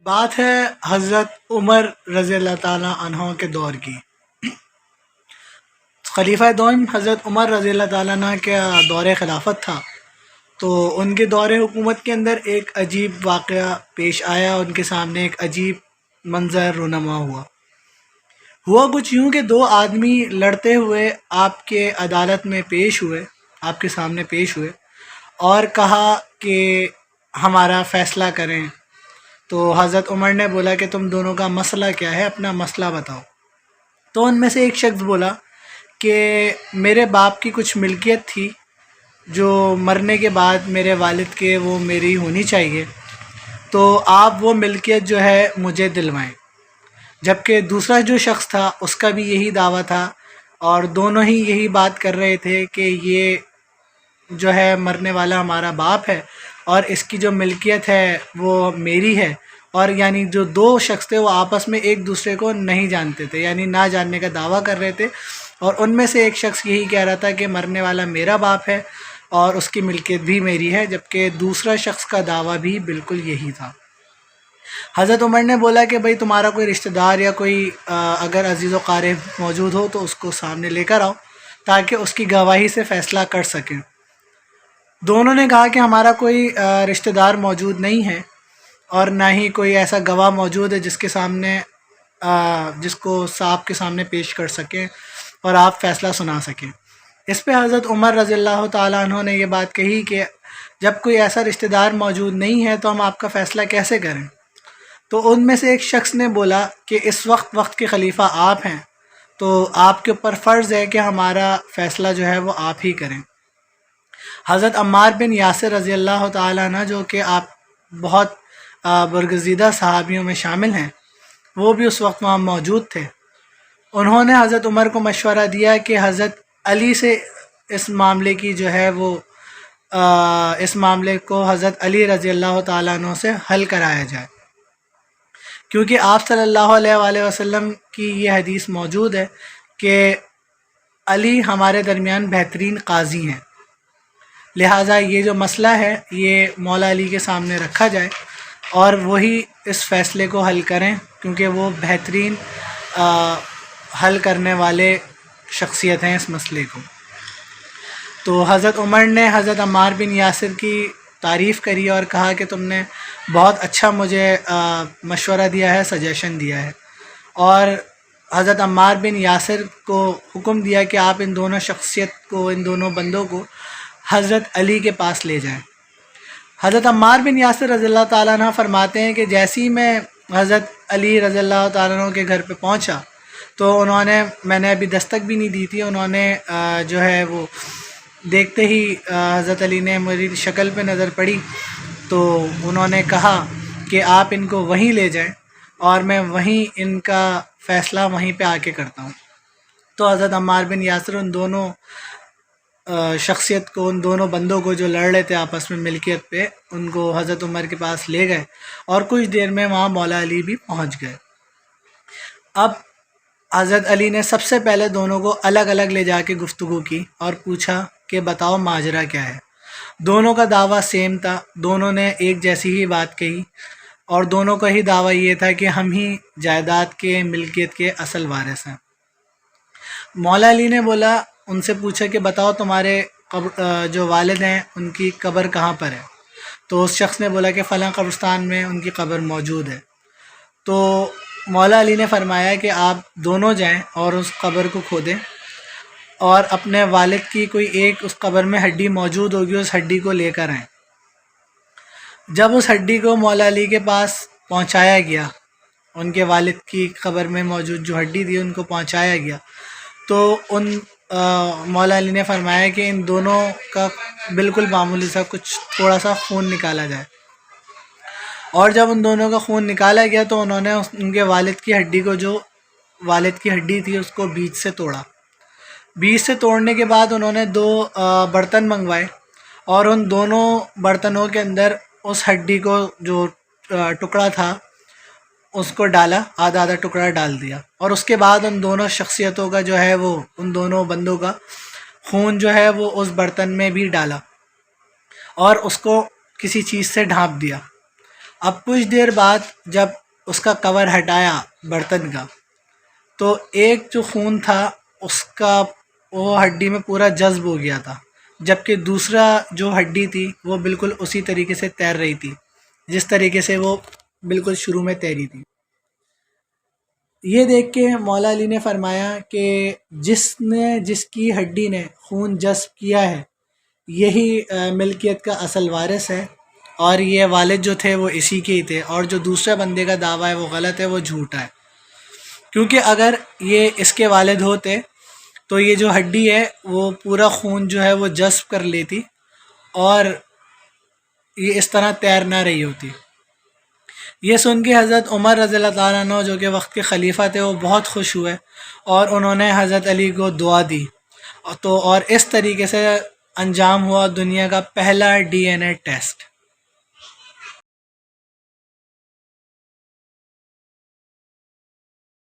بات ہے حضرت عمر رضی اللہ تعالیٰ عنہ کے دور کی۔ خلیفہ دوم حضرت عمر رضی اللہ تعالیٰ عنہ کا دور خلافت تھا، تو ان کے دور حکومت کے اندر ایک عجیب واقعہ پیش آیا، ان کے سامنے ایک عجیب منظر رونما ہوا کچھ یوں کہ دو آدمی لڑتے ہوئے آپ کے عدالت میں پیش ہوئے، آپ کے سامنے پیش ہوئے اور کہا کہ ہمارا فیصلہ کریں۔ تو حضرت عمر نے بولا کہ تم دونوں کا مسئلہ کیا ہے، اپنا مسئلہ بتاؤ۔ تو ان میں سے ایک شخص بولا کہ میرے باپ کی کچھ ملکیت تھی جو مرنے کے بعد میرے والد کے وہ میری ہونی چاہیے، تو آپ وہ ملکیت جو ہے مجھے دلوائیں۔ جبکہ دوسرا جو شخص تھا اس کا بھی یہی دعویٰ تھا، اور دونوں ہی یہی بات کر رہے تھے کہ یہ جو ہے مرنے والا ہمارا باپ ہے اور اس کی جو ملکیت ہے وہ میری ہے۔ اور یعنی جو دو شخص تھے وہ آپس میں ایک دوسرے کو نہیں جانتے تھے، یعنی نہ جاننے کا دعویٰ کر رہے تھے، اور ان میں سے ایک شخص یہی کہہ رہا تھا کہ مرنے والا میرا باپ ہے اور اس کی ملکیت بھی میری ہے، جبکہ دوسرا شخص کا دعویٰ بھی بالکل یہی تھا۔ حضرت عمر نے بولا کہ بھئی تمہارا کوئی رشتہ دار یا کوئی اگر عزیز و قارب موجود ہو تو اس کو سامنے لے کر آؤ تاکہ اس کی گواہی سے فیصلہ کر سکیں۔ دونوں نے کہا کہ ہمارا کوئی رشتہ دار موجود نہیں ہے اور نہ ہی کوئی ایسا گواہ موجود ہے جس کے سامنے جس کو صاحب کے سامنے پیش کر سکیں اور آپ فیصلہ سنا سکیں۔ اس پہ حضرت عمر رضی اللہ تعالیٰ عنہ نے یہ بات کہی کہ جب کوئی ایسا رشتہ دار موجود نہیں ہے تو ہم آپ کا فیصلہ کیسے کریں؟ تو ان میں سے ایک شخص نے بولا کہ اس وقت کے خلیفہ آپ ہیں، تو آپ کے اوپر فرض ہے کہ ہمارا فیصلہ جو ہے وہ آپ ہی کریں۔ حضرت عمار بن یاسر رضی اللہ تعالیٰ عنہ جو کہ آپ بہت برگزیدہ صحابیوں میں شامل ہیں، وہ بھی اس وقت وہاں موجود تھے۔ انہوں نے حضرت عمر کو مشورہ دیا کہ حضرت علی سے اس معاملے کی جو ہے وہ اس معاملے کو حضرت علی رضی اللہ تعالیٰ عنہ سے حل کرایا جائے، کیونکہ آپ صلی اللہ علیہ وآلہ وسلم کی یہ حدیث موجود ہے کہ علی ہمارے درمیان بہترین قاضی ہیں، لہٰذا یہ جو مسئلہ ہے یہ مولا علی کے سامنے رکھا جائے اور وہی اس فیصلے کو حل کریں، کیونکہ وہ بہترین حل کرنے والے شخصیت ہیں اس مسئلے کو۔ تو حضرت عمر نے حضرت عمار بن یاسر کی تعریف کری اور کہا کہ تم نے بہت اچھا مجھے مشورہ دیا ہے، سجیشن دیا ہے، اور حضرت عمار بن یاسر کو حکم دیا کہ آپ ان دونوں شخصیت کو، ان دونوں بندوں کو حضرت علی کے پاس لے جائیں۔ حضرت عمار بن یاسر رضی اللہ تعالیٰ عنہ فرماتے ہیں کہ جیسے ہی میں حضرت علی رضی اللہ تعالیٰ عنہ کے گھر پہ پہنچا تو میں نے ابھی دستک بھی نہیں دی تھی، انہوں نے جو ہے وہ دیکھتے ہی حضرت علی نے میری شکل پہ نظر پڑی تو انہوں نے کہا کہ آپ ان کو وہیں لے جائیں اور میں وہیں ان کا فیصلہ وہیں پہ آ کے کرتا ہوں۔ تو حضرت عمار بن یاسر ان دونوں شخصیت کو، ان دونوں بندوں کو جو لڑ رہے تھے آپس میں ملکیت پہ، ان کو حضرت عمر کے پاس لے گئے اور کچھ دیر میں وہاں مولا علی بھی پہنچ گئے۔ اب حضرت علی نے سب سے پہلے دونوں کو الگ الگ لے جا کے گفتگو کی اور پوچھا کہ بتاؤ ماجرا کیا ہے۔ دونوں کا دعویٰ سیم تھا، دونوں نے ایک جیسی ہی بات کہی اور دونوں کا ہی دعویٰ یہ تھا کہ ہم ہی جائیداد کے، ملکیت کے اصل وارث ہیں۔ مولا علی نے بولا، ان سے پوچھا کہ بتاؤ تمہارے جو والد ہیں ان کی قبر کہاں پر ہے؟ تو اس شخص نے بولا کہ فلاں قبرستان میں ان کی قبر موجود ہے۔ تو مولا علی نے فرمایا کہ آپ دونوں جائیں اور اس قبر کو کھودیں اور اپنے والد کی کوئی ایک اس قبر میں ہڈی موجود ہوگی، اس ہڈی کو لے کر آئیں۔ جب اس ہڈی کو مولا علی کے پاس پہنچایا گیا، ان کے والد کی قبر میں موجود جو ہڈی تھی ان کو پہنچایا گیا، تو مولا علی نے فرمایا کہ ان دونوں کا بالکل معمولی سا کچھ تھوڑا سا خون نکالا جائے، اور جب ان دونوں کا خون نکالا گیا تو انہوں نے ان کے والد کی ہڈی کو، جو والد کی ہڈی تھی، اس کو بیچ سے توڑا۔ بیچ سے توڑنے کے بعد انہوں نے دو برتن منگوائے اور ان دونوں برتنوں کے اندر اس ہڈی کو جو ٹکڑا تھا اس کو ڈالا، آدھا آدھا ٹکڑا ڈال دیا، اور اس کے بعد ان دونوں شخصیتوں کا جو ہے وہ، ان دونوں بندوں کا خون جو ہے وہ اس برتن میں بھی ڈالا اور اس کو کسی چیز سے ڈھانپ دیا، اب کچھ دیر بعد جب اس کا کور ہٹایا برتن کا، تو ایک جو خون تھا اس کا وہ ہڈی میں پورا جذب ہو گیا تھا، جبکہ دوسرا جو ہڈی تھی وہ بالکل اسی طریقے سے تیر رہی تھی جس طریقے سے وہ بالکل شروع میں تیری تھی۔ یہ دیکھ کے مولا علی نے فرمایا کہ جس کی ہڈی نے خون جذب کیا ہے یہی ملکیت کا اصل وارث ہے، اور یہ والد جو تھے وہ اسی کے ہی تھے، اور جو دوسرے بندے کا دعویٰ ہے وہ غلط ہے، وہ جھوٹا ہے، کیونکہ اگر یہ اس کے والد ہوتے تو یہ جو ہڈی ہے وہ پورا خون جو ہے وہ جذب کر لیتی اور یہ اس طرح تیر نہ رہی ہوتی۔ یہ سن کے حضرت عمر رضی اللہ تعالیٰ عنہ جو کہ وقت کے خلیفہ تھے وہ بہت خوش ہوئے، اور انہوں نے حضرت علی کو دعا دی، اور اس طریقے سے انجام ہوا دنیا کا پہلا ڈی این اے ٹیسٹ۔